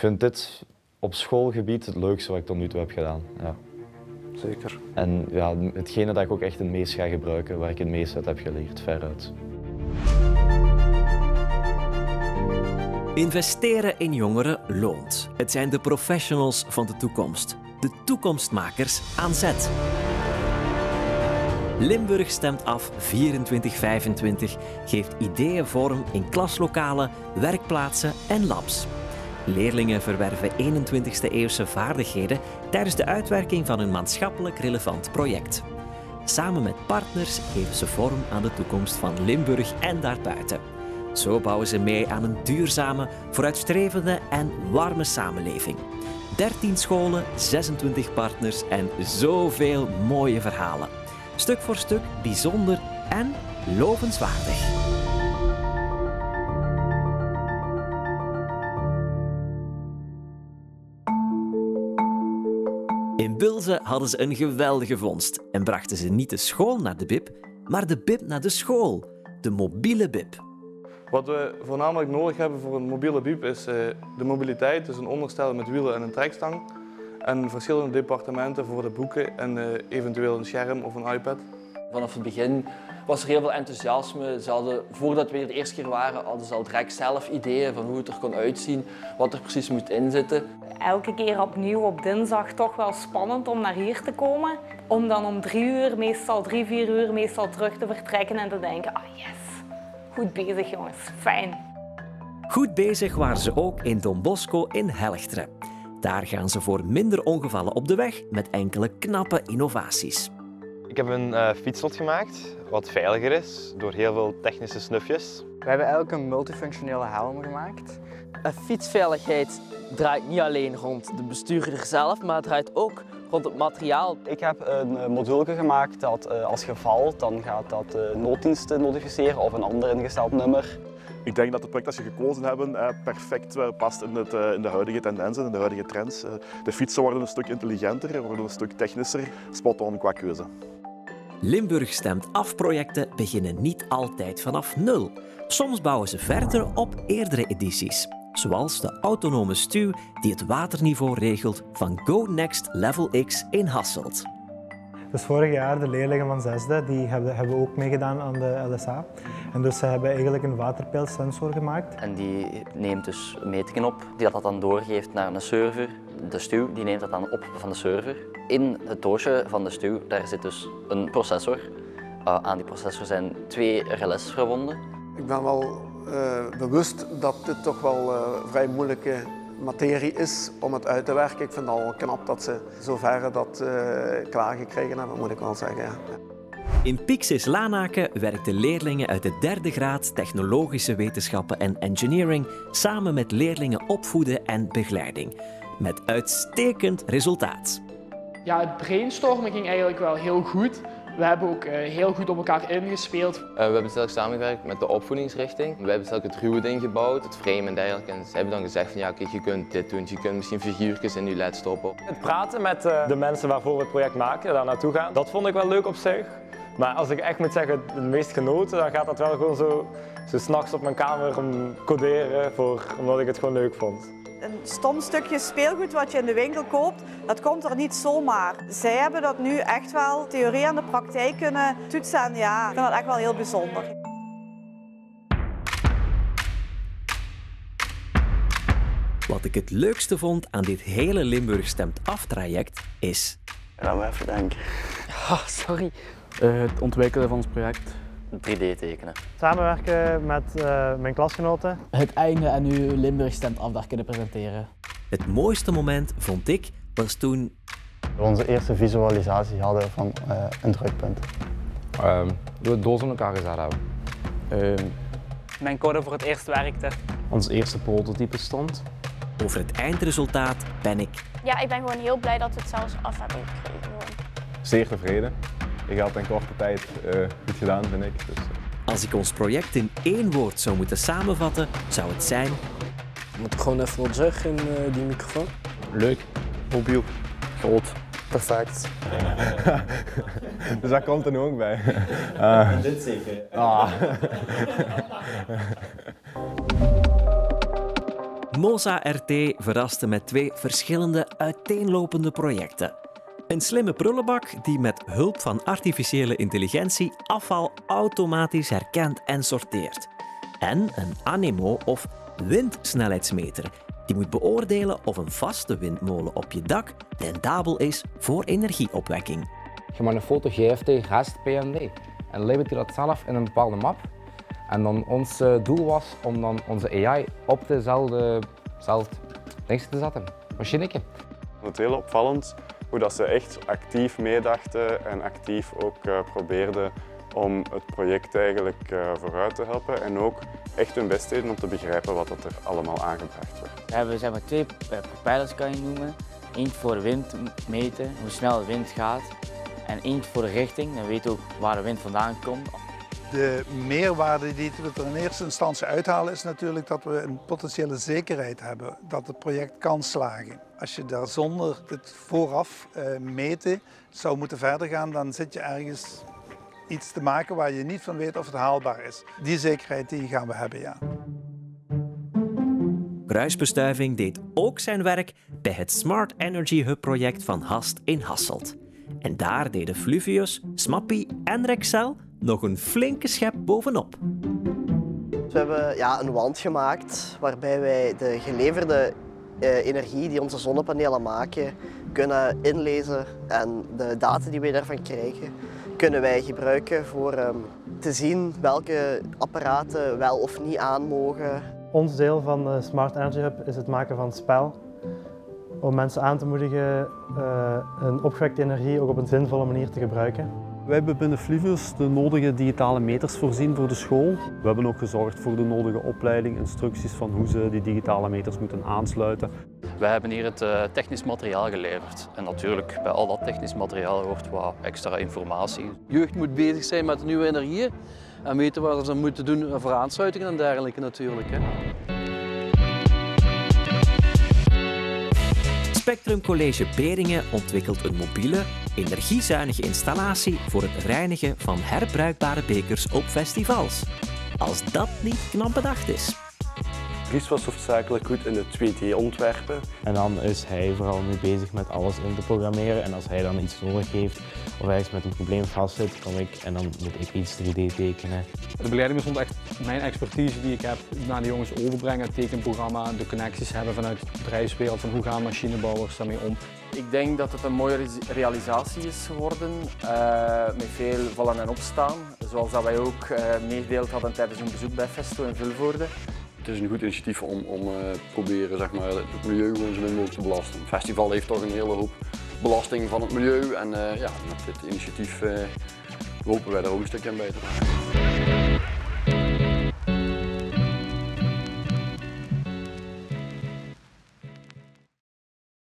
vind dit op schoolgebied het leukste wat ik tot nu toe heb gedaan. Ja. Zeker. En ja, hetgene dat ik ook echt het meest ga gebruiken, waar ik het meest uit heb geleerd, veruit. Investeren in jongeren loont. Het zijn de professionals van de toekomst. De toekomstmakers aan zet. Limburg stemt af 24-25, geeft ideeën vorm in klaslokalen, werkplaatsen en labs. Leerlingen verwerven 21e-eeuwse vaardigheden tijdens de uitwerking van een maatschappelijk relevant project. Samen met partners geven ze vorm aan de toekomst van Limburg en daarbuiten. Zo bouwen ze mee aan een duurzame, vooruitstrevende en warme samenleving. 13 scholen, 26 partners en zoveel mooie verhalen. Stuk voor stuk bijzonder en lovenswaardig. In Bilze hadden ze een geweldige vondst en brachten ze niet de school naar de bib, maar de bib naar de school, de mobiele bib. Wat we voornamelijk nodig hebben voor een mobiele bib is de mobiliteit, dus een onderstel met wielen en een trekstang. En verschillende departementen voor de boeken en eventueel een scherm of een iPad. Vanaf het begin was er heel veel enthousiasme. Ze hadden, voordat we hier de eerste keer waren, hadden ze al direct zelf ideeën van hoe het er kon uitzien, wat er precies moet inzitten. Elke keer opnieuw op dinsdag toch wel spannend om naar hier te komen. Om dan om 3 uur, meestal 3, 4 uur, meestal terug te vertrekken en te denken, ah yes, goed bezig jongens, fijn. Goed bezig waren ze ook in Don Bosco in Helchteren. Daar gaan ze voor minder ongevallen op de weg met enkele knappe innovaties. Ik heb een fietslot gemaakt, wat veiliger is, door heel veel technische snufjes. We hebben eigenlijk een multifunctionele helm gemaakt. Fietsveiligheid draait niet alleen rond de bestuurder zelf, maar het draait ook rond het materiaal. Ik heb een module gemaakt dat als je valt, dan gaat dat de nooddienst notificeren of een ander ingesteld nummer. Ik denk dat het project dat je gekozen hebben perfect past in de huidige tendensen, in de huidige trends. De fietsen worden een stuk intelligenter, worden een stuk technischer, spot-on qua keuze. Limburg stemt af projecten beginnen niet altijd vanaf nul. Soms bouwen ze verder op eerdere edities. Zoals de autonome stuw die het waterniveau regelt van Go Next Level X in Hasselt. Dus vorig jaar de leerlingen van 6e die hebben ook meegedaan aan de LSA. En dus ze hebben eigenlijk een waterpeilsensor gemaakt. En die neemt dus metingen op, die dat dan doorgeeft naar een server. De stuw die neemt dat dan op van de server. In het doosje van de stuw daar zit dus een processor. Aan die processor zijn 2 relais verbonden. Ik ben wel bewust dat dit toch wel vrij moeilijke materie is om het uit te werken. Ik vind het al knap dat ze zover dat klaargekregen hebben, moet ik wel zeggen. Ja. In Pixis Lanaken werkten leerlingen uit de 3e graad Technologische Wetenschappen en Engineering samen met leerlingen opvoeden en begeleiding. Met uitstekend resultaat. Ja, het brainstormen ging eigenlijk wel heel goed. We hebben ook heel goed op elkaar ingespeeld. We hebben sterk samengewerkt met de opvoedingsrichting. We hebben sterk het ruwe ding gebouwd, het frame en dergelijke. En ze hebben dan gezegd van ja, kijk, je kunt dit doen, je kunt misschien figuurtjes in je led stoppen. Het praten met de mensen waarvoor we het project maken, daar naartoe gaan, dat vond ik wel leuk op zich. Maar als ik echt moet zeggen, het meest genoten, dan gaat dat wel gewoon zo 's nachts op mijn kamer coderen, omdat ik het gewoon leuk vond. Een stom stukje speelgoed wat je in de winkel koopt, dat komt er niet zomaar. Zij hebben dat nu echt wel theorie aan de praktijk kunnen toetsen en ja, ik vind dat echt wel heel bijzonder. Wat ik het leukste vond aan dit hele Limburg stemt af traject is... Laat me even denken. Oh, sorry. Het ontwikkelen van ons project. 3D tekenen. Samenwerken met mijn klasgenoten. Het einde en nu Limburg stemt af daar kunnen presenteren. Het mooiste moment, vond ik, was toen... we onze eerste visualisatie hadden van een drukpunt. De dozen in elkaar gezet hebben. Mijn code voor het eerst werkte. Ons eerste prototype stond. Over het eindresultaat ben ik... Ja, ik ben gewoon heel blij dat we het zelfs af hebben gekregen. Zeer tevreden. Ik had het in korte tijd goed gedaan, vind ik. Dus, Als ik ons project in 1 woord zou moeten samenvatten, zou het zijn... Moet ik gewoon even wat zeggen in die microfoon? Leuk. Mobiel. Groot. Perfect. Dus dat komt er nu ook bij. Dit zeker. Moza RT verraste met 2 verschillende uiteenlopende projecten. Een slimme prullenbak die met hulp van artificiële intelligentie afval automatisch herkent en sorteert. En een Anemo of windsnelheidsmeter die moet beoordelen of een vaste windmolen op je dak rendabel is voor energieopwekking. Je maakt een foto, geeft die rest PNG en levert je dat zelf in een bepaalde map. En dan ons doel was om dan onze AI op dezelfde ding te zetten, machineke. Het is heel opvallend hoe dat ze echt actief meedachten en actief ook probeerden om het project eigenlijk vooruit te helpen en ook echt hun best deden om te begrijpen wat er allemaal aangebracht werd. We hebben zeg maar 2 propellers kan je noemen. Eentje voor de wind meten, hoe snel de wind gaat. En eentje voor de richting, dan weet je ook waar de wind vandaan komt. De meerwaarde die we er in eerste instantie uithalen is natuurlijk dat we een potentiële zekerheid hebben dat het project kan slagen. Als je daar zonder het vooraf meten zou moeten verder gaan, dan zit je ergens iets te maken waar je niet van weet of het haalbaar is. Die zekerheid die gaan we hebben, ja. Kruisbestuiving deed ook zijn werk bij het Smart Energy Hub project van Hast in Hasselt. En daar deden Fluvius, Smappy en Rexel nog een flinke schep bovenop. We hebben een wand gemaakt waarbij wij de geleverde energie die onze zonnepanelen maken kunnen inlezen en de data die wij daarvan krijgen kunnen wij gebruiken voor te zien welke apparaten wel of niet aan mogen. Ons deel van de Smart Energy Hub is het maken van spel om mensen aan te moedigen hun opgewekte energie ook op een zinvolle manier te gebruiken. Wij hebben binnen Fluvius de nodige digitale meters voorzien voor de school. We hebben ook gezorgd voor de nodige opleiding, instructies van hoe ze die digitale meters moeten aansluiten. Wij hebben hier het technisch materiaal geleverd. En natuurlijk, bij al dat technisch materiaal hoort wat extra informatie. Jeugd moet bezig zijn met nieuwe energieën en weten wat ze moeten doen voor aansluitingen en dergelijke natuurlijk. Spectrum College Beringen ontwikkelt een mobiele, energiezuinige installatie voor het reinigen van herbruikbare bekers op festivals. Als dat niet knap bedacht is. Dries was hoofdzakelijk goed in het 2D-ontwerpen. En dan is hij vooral mee bezig met alles in te programmeren. En als hij dan iets nodig heeft of ergens met een probleem vastzit, kom ik en dan moet ik iets 3D tekenen. De begeleiding bestond echt mijn expertise die ik heb naar de jongens overbrengen, het tekenprogramma, de connecties hebben vanuit de bedrijfswereld, van hoe gaan machinebouwers daarmee om. Ik denk dat het een mooie realisatie is geworden, met veel vallen en opstaan, zoals dat wij ook meegedeeld hadden tijdens een bezoek bij Festo in Vilvoorde. Het is een goed initiatief om proberen zeg maar, het milieu gewoon zo min mogelijk te belasten. Het festival heeft toch een hele hoop belasting van het milieu en met dit initiatief hopen wij daar ook een stukje aan bij te dragen.